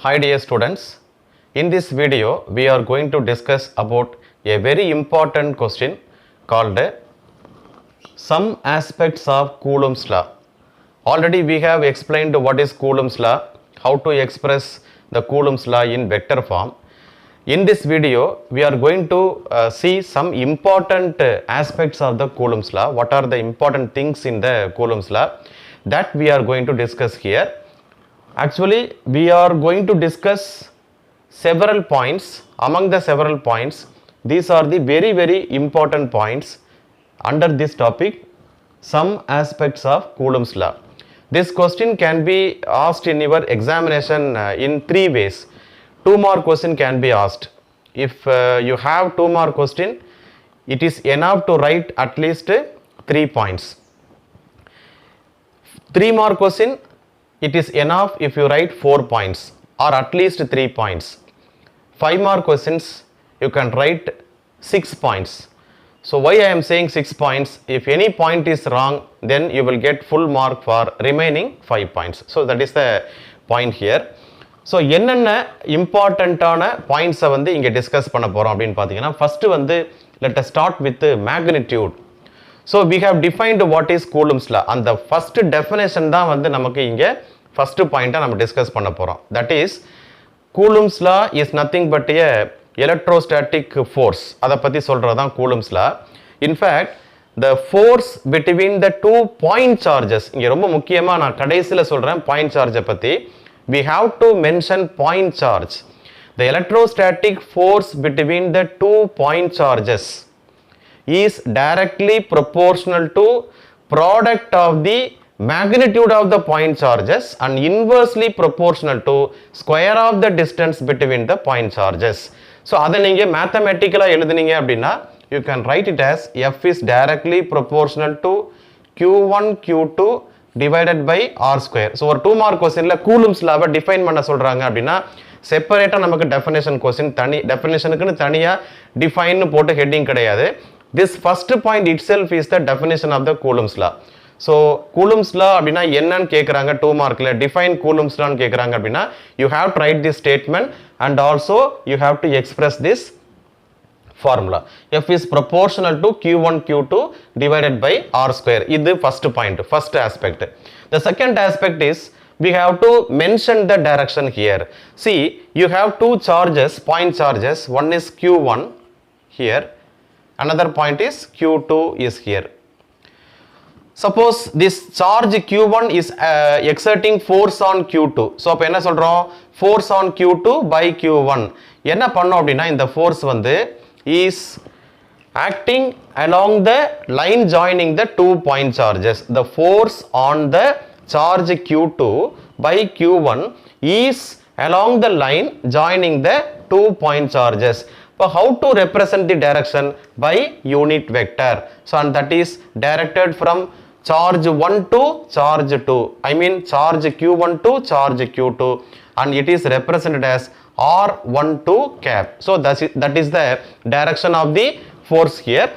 Hi dear students, in this video we are going to discuss about a very important question called some aspects of Coulomb's law. Already we have explained what is Coulomb's law, how to express the Coulomb's law in vector form. In this video we are going to see some important aspects of the Coulomb's law. What are the important things in the Coulomb's law that we are going to discuss here. Actually, we are going to discuss several points. Among the several points, these are the very important points under this topic, some aspects of Coulomb's law. This question can be asked in your examination in three ways. 2 more question can be asked. If you have 2 more question, it is enough to write at least 3 points. 3 more question, it is enough if you write 4 points or at least 3 points. 5 more questions, you can write 6 points. So why I am saying 6 points? If any point is wrong, then you will get full mark for remaining 5 points. So that is the point here. So என்னென்ன இம்பார்ட்டண்ட்டான பாயிண்ட்ஸை வந்து இங்கே discuss பண்ண போகிறோம் அப்படின்னு பார்த்தீங்கன்னா, first வந்து let us start with magnitude. So we have defined what is Coulomb's law. அந்த ஃபஸ்ட்டு டெஃபினேஷன் தான் வந்து நமக்கு இங்கே ஃபஸ்ட்டு பாயிண்ட்டாக நம்ம டிஸ்கஸ் பண்ண போகிறோம். That is Coulomb's law is nothing but a electrostatic force. அதை பற்றி சொல்கிறது தான் Coulomb's law. In fact, the force between the two point charges, இங்கே ரொம்ப முக்கியமாக நான் கடைசியில் சொல்கிறேன் பாயிண்ட் சார்ஜை பற்றி. We have to mention point charge. The electrostatic force between the two point charges is directly proportional to product of the magnitude of the point charges and inversely proportional to square of the distance between the point charges. So அதை நீங்கள் மேத்தமெட்டிக்கலாக எழுதுனீங்க அப்படின்னா, you can write it as F is directly proportional to Q1 Q2 divided by R square. So ஒரு 2 mark questionல Coulomb's lawவை define பண்ண சொல்கிறாங்க அப்படின்னா, செப்பரேட்டாக நமக்கு definition question டெஃபினேஷனுக்குன்னு தனியாக டிஃபைன்னு போட்டு ஹெட்டிங் கிடையாது. This first point itself is the definition of the Coulomb's law. So Coulomb's law அப்படின்னா என்னன்னு கேட்குறாங்க 2 மார்க்கில், டிஃபைன் Coulomb's lawன்னு கேட்குறாங்க அப்படின்னா, you have to write this statement and also you have to express this formula. F is proportional to Q1 Q2 divided by R square. இது first point, first aspect. The second aspect is we have to mention the direction here. See, you have two charges, point charges. One is Q1 here, another point is Q2 is here. Suppose this charge Q1 is exerting force on Q2. So அப்போ என்ன சொல்கிறோம்? Force on Q2 by Q1. என்ன பண்ணோம் அப்படின்னா, இந்த force வந்து is acting along the line joining the two point charges. The force on the charge Q2 by Q1 is along the line joining the two point charges. So how to represent the direction? By unit vector. So and that is directed from charge 1 to charge 2. I mean charge Q1 to charge Q2, and it is represented as R12 cap. So that is the direction of the force here.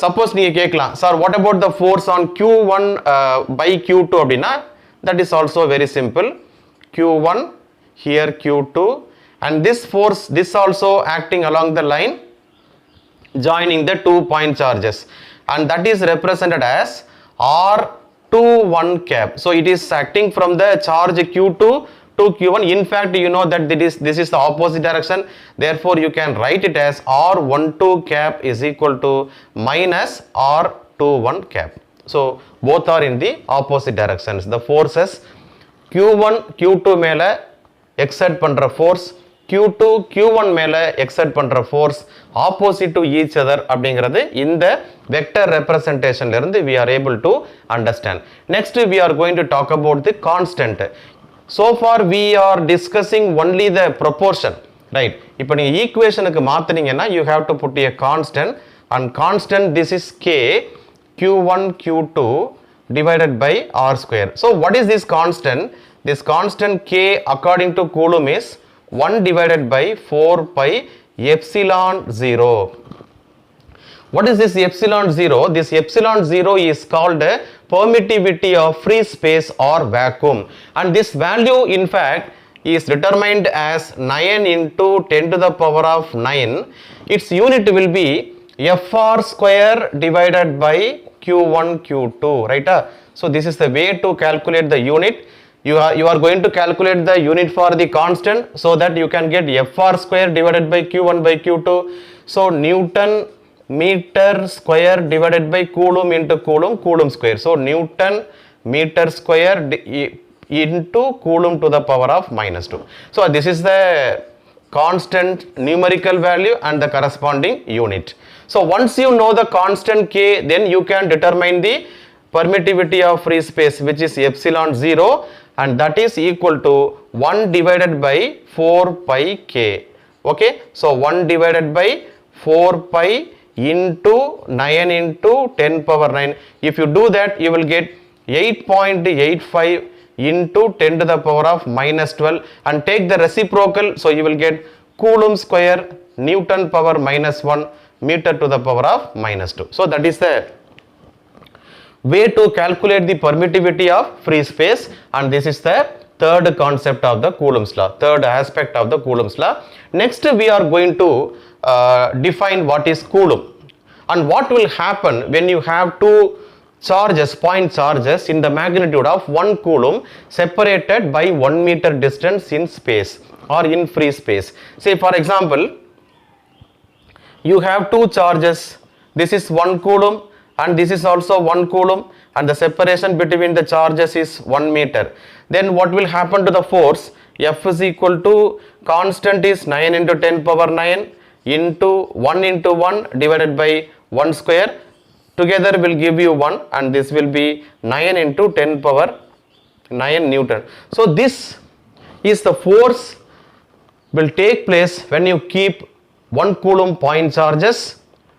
Suppose நீங்க கேட்கலாம், sir, what about the force on Q1 by Q2 அப்படின்னா, that is also very simple. Q1 here Q2, and this force, this also acting along the line joining the two point charges, and that is represented as R21 cap. So it is acting from the charge Q2 to Q1. In fact, you know that this is the opposite direction. Therefore, you can write it as R12 cap is equal to minus R21 cap. So both are in the opposite directions. The forces Q1 Q2 மேல exert பண்ற force, Q2 Q1 மேல exert பண்ற force opposite to each other அப்படிங்கிறது இந்த vector representation இருந்து we are able to understand. Next we are going to talk about the constant. So far we are discussing only the proportion, right? இப்போ நீங்க ஈக்குவேஷனுக்கு மாத்துனீங்கன்னா you have to put a constant, and constant this is k Q1 Q2 divided by R square. So what is this constant? This constant k according to Coulomb is 1 divided by 4 pi epsilon 0. What is this epsilon 0? This epsilon 0 is called permittivity of free space or vacuum, and this value in fact is determined as 9 into 10 to the power of 9, its unit will be Fr square divided by Q1 Q2, right? So this is the way to calculate the unit. You are going to calculate the unit for the constant so that you can get Fr square divided by Q1 by Q2. So Newton meter square divided by Coulomb into Coulomb square. So Newton meter square into Coulomb to the power of -2. So this is the constant numerical value and the corresponding unit. So once you know the constant K, then you can determine the permittivity of free space, which is epsilon 0, and that is equal to 1 divided by 4 pi K. Okay, so 1 divided by 4 pi into 9 into 10 power 9. If you do that, you will get 8.85 into 10 to the power of -12, and take the reciprocal, so you will get Coulomb square Newton power -1 meter to the power of -2. So that is the way to calculate the permittivity of free space, and this is the third concept of the Coulomb's law, third aspect of the Coulomb's law. Next we are going to define what is Coulomb and what will happen when you have two charges, point charges in the magnitude of 1 Coulomb separated by 1 meter distance in space or in free space. Say for example, you have two charges, this is 1 Coulomb and this is also 1 Coulomb, and the separation between the charges is 1 meter. Then what will happen to the force? F is equal to, constant is 9 into 10 power 9 into 1 divided by 1 square, together will give you 1, and this will be 9 into 10 power 9 Newton. So this is the force will take place when you keep 1 Coulomb point charges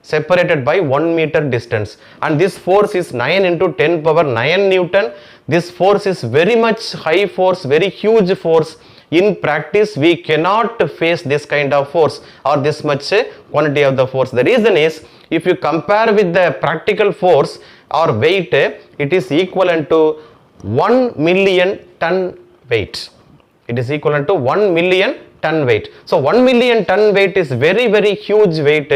separated by 1 meter distance, and this force is 9 into 10 power 9 Newton. This force is very much high force, very huge force. In practice we cannot face this kind of force or this much quantity of the force. The reason is, if you compare with the practical force or weight, it is equivalent to 1 million ton weight. It is equivalent to 1 million ton weight. So 1 million ton weight is very huge weight.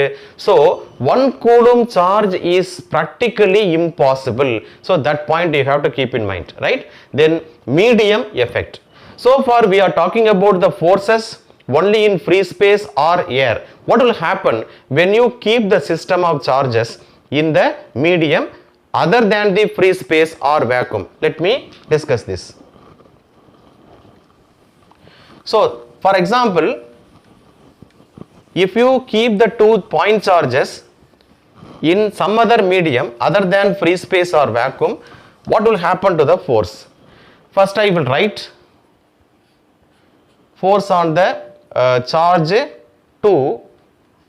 So 1 Coulomb charge is practically impossible. So that point you have to keep in mind, right? Then medium effect. So far we are talking about the forces only in free space or air. What will happen when you keep the system of charges in the medium other than the free space or vacuum? Let me discuss this. So for example, if you keep the two point charges in some other medium other than free space or vacuum, what will happen to the force? First I will write force on the charge 2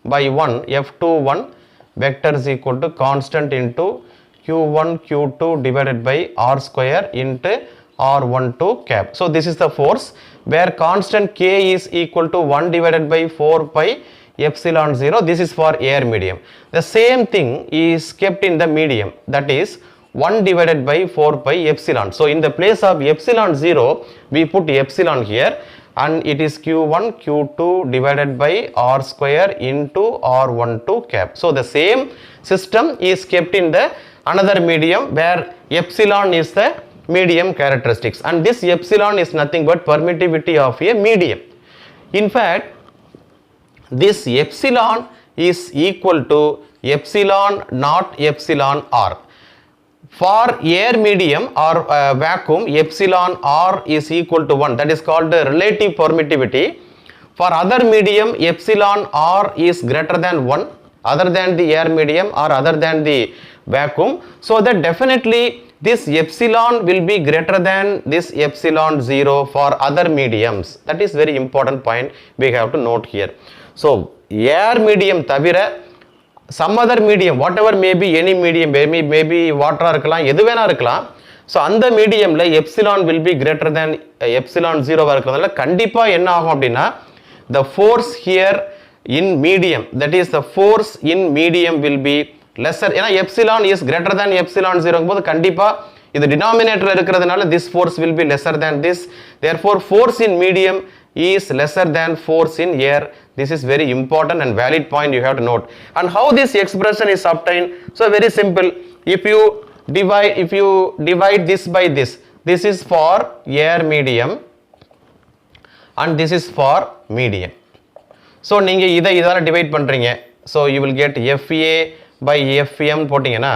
by 1, F21 vector is equal to constant into Q1 Q2 divided by R square into R12 cap. So this is the force where constant K is equal to 1 divided by 4 pi epsilon 0. This is for air medium. The same thing is kept in the medium, that is 1 divided by 4 pi epsilon. So in the place of epsilon 0 we put epsilon here, and it is Q1 Q2 divided by R square into R12 cap. So the same system is kept in the another medium where epsilon is the medium characteristics, and this epsilon is nothing but permittivity of a medium. In fact, this epsilon is equal to epsilon not epsilon r. For air medium or vacuum, epsilon r is equal to 1, that is called the relative permittivity. For other medium, epsilon r is greater than 1 other than the air medium or other than the vacuum. So that definitely this epsilon will be greater than this epsilon 0 for other mediums. That is very important point we have to note here. So air medium tavira, some other medium, whatever may be, any medium, maybe water irukkalam, edhu vena irukkalam. So அந்த மீடியம்ல epsilon will be greater than epsilon 0 இருக்கிறதுனால கண்டிப்பா என்ன ஆகும் அப்படின்னா, the force here in medium, that is the force in medium will be lesser. ஏன்னா epsilon is greater than epsilon 0 போது கண்டிப்பா இது denominator இருக்கிறதுனால this force will be lesser than this. Therefore, force in medium is lesser than force in air. This is very important and valid point you have to note. And how this expression is obtained? So very simple. If you divide this by this is for air medium and this is for medium. So நீங்க இதால divide பண்றீங்க. So you will get FA by FM போட்டீங்கன்னா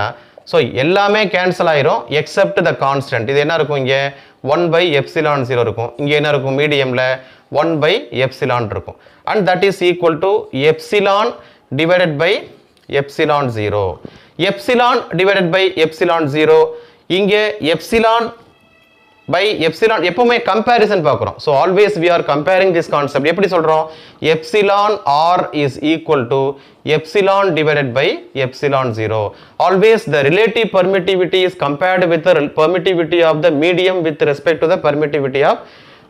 so எல்லாமே cancel ஆயிரும் except the constant. இது என்ன இருக்கும் இங்க 1 by epsilon 0 இருக்கும். இங்க என்ன இருக்கும் மீடியம்ல 1 by epsilon இருக்கும். And that is equal to epsilon divided by epsilon 0. Epsilon divided by epsilon 0. இங்க epsilon by epsilon எப்பவுமே comparison பார்க்கிறோம். So always we are comparing this concept. எப்படி சொல்றோம்? Epsilon r is equal to epsilon divided by epsilon 0. Always the relative permittivity is compared with the permittivity of the medium with respect to the permittivity of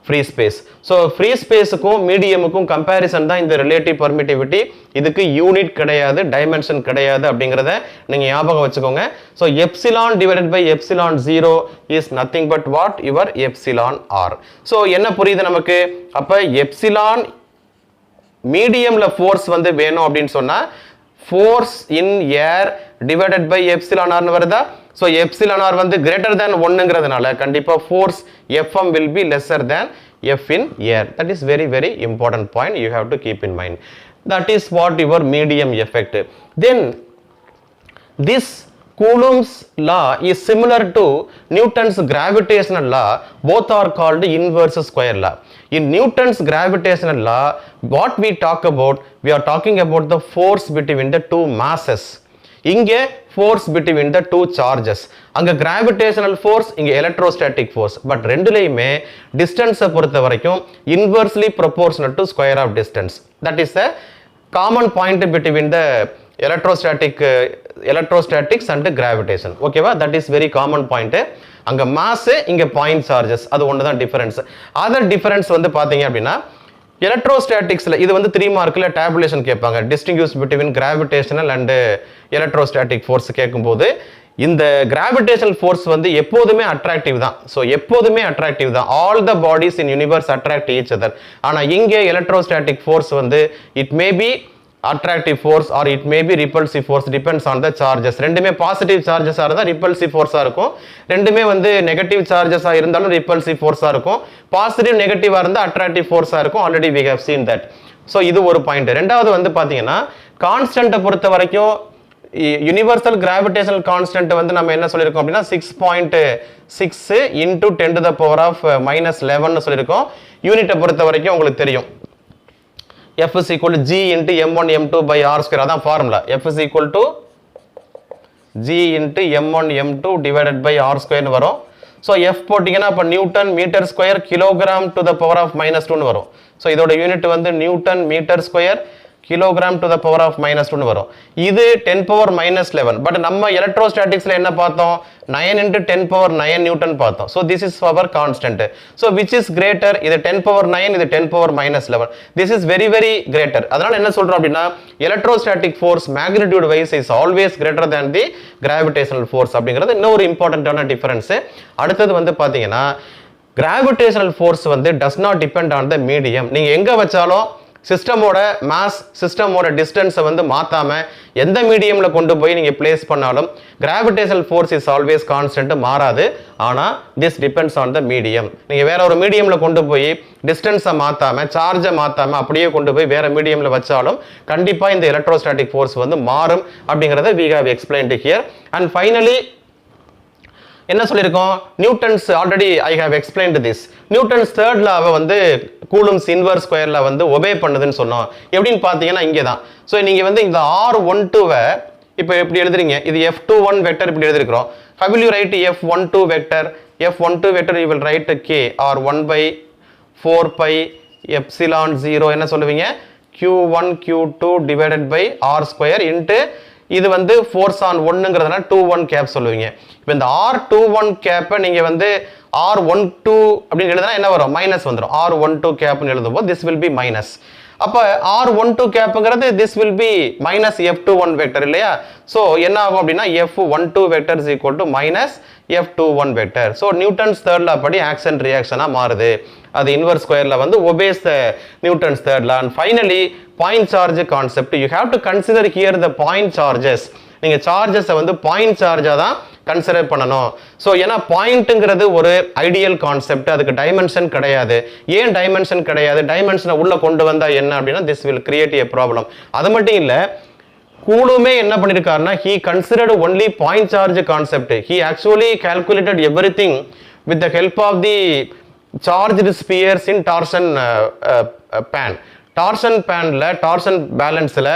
free space. So free space க்கும் மீடியமுக்கும் comparison தான் இந்த relative permittivity. இதுக்கு unit கிடையாது, dimension கிடையாது அப்படிங்கறத நீங்க ஞாபகம் வச்சுக்கோங்க. So epsilon divided by epsilon 0 is nothing but what? Your epsilon r. So என்ன புரியுது நமக்கு? அப்ப epsilon மீடியம்ல ஃபோர்ஸ் வந்து வேணும் அப்படினு சொன்னா force in air divided by epsilon r னு வருதா? So epsilon r வந்து greater than 1 ங்கறதுனால கண்டிப்பா force Fm will be lesser than F in air. That is very very important point you have to keep in mind. That is what your medium effect. Then this Coulomb's law is similar to Newton's gravitational law. Both are called inverse square law. In Newton's gravitational law, what we talk about, we are talking about the force between the two masses. இங்க force between the two charges. அங்க gravitational force, இங்க electrostatic force. But ரெண்டுலயுமே distance பொறுத்த வரைக்கும் inversely proportional to square of distance. That is a common point between the electrostatics and gravitation. Okay va? That is very common point. அங்க mass, இங்க point charges. அது ஒண்ணுதான் difference. Other difference வந்து பாத்தீங்க அப்படின்னா எலக்ட்ரோஸ்டாட்டிக்ஸ்ல இது வந்து 3 மார்க்ல டேபுலேஷன் கேட்பாங்க. Distinguish between gravitational and electrostatic force கேட்கும்போது இந்த கிராவிடேஷனல் ஃபோர்ஸ் வந்து எப்போதுமே அட்ராக்டிவ் தான். ஸோ எப்போதுமே அட்ராக்டிவ் தான். All the bodies in universe attract each other. ஆனால் இங்கே எலக்ட்ரோஸ்டாட்டிக் ஃபோர்ஸ் வந்து it may be attractive force or it may be repulsive force, depends on the charges. ரெண்டுமே பாசிட்டிவ் சார்ஜஸா இருந்தா ரிப்பல்சிவ் ஃபோர்ஸா இருக்கும். ரெண்டுமே வந்து நெகட்டிவ் சார்ஜஸா இருந்தாலும் ரிப்பல்சிவ் ஃபோர்ஸா இருக்கும். பாசிட்டிவ் நெகட்டிவா இருந்தா அட்ராக்டிவ் ஃபோர்ஸா இருக்கும். Already we have seen that. So இது ஒரு பாயிண்ட். ரெண்டாவது வந்து பாத்தீங்கன்னா கான்ஸ்டன்ட்டை பொறுத்த வரைக்கும் யூனிவர்சல் கிராவிடேஷனல் கான்ஸ்டன்ட் வந்து நம்ம என்ன சொல்லியிருக்கோம் அப்படின்னா 6.6 into 10 to the power of -11 சொல்லியிருக்கோம். யூனிட்டை பொறுத்த வரைக்கும் உங்களுக்கு தெரியும் F is equal to G into M1 M2 by R square. அதான் formula. F is equal to G into M1 M2 divided by R square னு வரும். ஸோ F போட்டிங்கன்னா அப்போ newton metre square kilogram to the power of -2 வரும். So இதோட unit வந்து newton metre square kilogram to the power of -2 வரும். இது 10 power -11. But நம்ம எலக்ட்ரோஸ்டாட்டிக்ஸ்ல என்ன பார்த்தோம்? 9 into 10 power 9 நியூட்டன் பார்த்தோம். So this is our constant. So which is greater? இது 10 பவர் 9, இது 10 power -11. This is very very greater. அதனால என்ன சொல்றோம் அப்படின்னா electrostatic force magnitude wise is always greater than the gravitational force அப்படிங்கிறது இன்னொரு இம்பார்ட்டன்டான டிஃபரன்ஸ். அடுத்தது வந்து பாத்தீங்கன்னா கிராவிடேஷனல் ஃபோர்ஸ் வந்து does not depend on the medium. நீங்க எங்க வச்சாலும் சிஸ்டமோட மாஸ், சிஸ்டமோட டிஸ்டன்ஸை வந்து மாத்தாம எந்த மீடியம்ல கொண்டு போய் நீங்க பிளேஸ் பண்ணாலும் gravitational force is always constant, மாறாது. ஆனா this depends on the medium. நீங்க வேற ஒரு மீடியம்ல கொண்டு போய் டிஸ்டன்ஸை மாத்தாம, சார்ஜை மாத்தாம அப்படியே கொண்டு போய் வேற மீடியம்ல வச்சாலும் கண்டிப்பா இந்த எலக்ட்ரோஸ்டாட்டிக் ஃபோர்ஸ் வந்து மாறும் அப்படிங்கறத we have explained here. And finally என்ன சொல்லிருக்கோம்? Newton's already I have explained this. Newton's third லாவை வந்து கூலும்ஸ் இன்வர்ஸ் ஸ்கொயர்ல வந்து ஒபே பண்ணுதுன்னு சொன்னோம். எப்படின்னு பார்த்தீங்கன்னா இங்கே தான். ஸோ நீங்கள் வந்து இந்த R12வை இப்போ எப்படி எழுதுறீங்க? இது F21 வெக்டர் இப்படி எழுதிருக்கிறோம். How will you write F12 vector? F12 vector you will write K or 1 by 4 pi epsilon 0 என்ன சொல்லுவீங்க? Q1 Q2 divided by R square into இது வந்து ஃபோர்ஸ் ஆன் 1ங்கிறதுனால 21 கேப் சொல்லுவீங்க. இப்போ இந்த R21 கேப்பை நீங்க வந்து R12 அப்படின்னு எழுதுனா என்ன வரும்? மைனஸ் வந்துடும். R12 கேப்னு எழுதும்போது this will be minus. அப்போ R12 கேப்ங்கிறது this will be minus F21 vector இல்லையா? ஸோ என்ன ஆகும் அப்படின்னா F12 vector is equal to minus F21 vector. So Newton's third law படி ஆக்ஷன் ரியாக்ஷனாக மாறுது. அது இன்வர்ஸ் ஸ்கொயரில் வந்து obeys the Newton's third law. And finally point charge concept. You have to consider here the point charges. நீங்கள் சார்ஜஸை வந்து point சார்ஜாக தான் consider பண்ணணும். So ஏன்னா பாயிண்ட்டுங்கிறது ஒரு ஐடியல் கான்செப்ட், அதுக்கு டைமென்ஷன் கிடையாது. ஏன் டைமென்ஷன் கிடையாது? டைமென்ஷனை உள்ளே கொண்டு வந்தால் என்ன அப்படின்னா this will create A problem. அது மட்டும் இல்லை, கூலுமே என்ன பண்ணியிருக்காருன்னா he considered only point charge concept. He actually calculated everything with the help of the charged spheres in torsion pan. Torsion பேனில் டார்ஷன் பேலன்ஸில்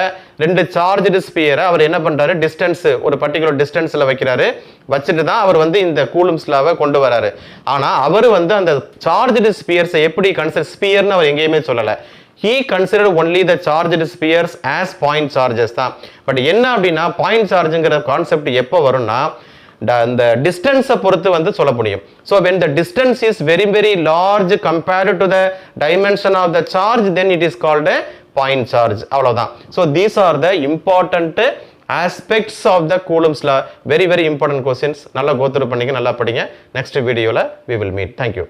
ரெண்டு சார்ஜ்டு ஸ்பியரை அவர் என்ன பண்ணுறாரு, டிஸ்டன்ஸு ஒரு பர்டிகுலர் டிஸ்டன்ஸில் வைக்கிறாரு. வச்சுட்டு தான் அவர் வந்து இந்த கூலும்ஸ் லாவை கொண்டு வராரு. ஆனால் அவர் வந்து அந்த சார்ஜ்டு ஸ்பியர்ஸை எப்படி கன்சிடர், ஸ்பியர்னு அவர் எங்கேயுமே சொல்லலை. he considered only the charged spheres as point charges தான். பட் என்ன அப்படின்னா பாயிண்ட் சார்ஜுங்கிற கான்செப்ட் எப்போ வரும்னா அந்த டிஸ்டன்ஸை பொறுத்து வந்து சொல்ல முடியும். So when the distance is very very large compared to the dimension of the charge, then it is called a point charge. அவ்வளோதான். So these are the important aspects of the Coulomb's law. Very very important questions. நல்லா go through பண்ணிங்க, நல்லா படிங்க. Next வீடியோவில் we will meet. Thank you.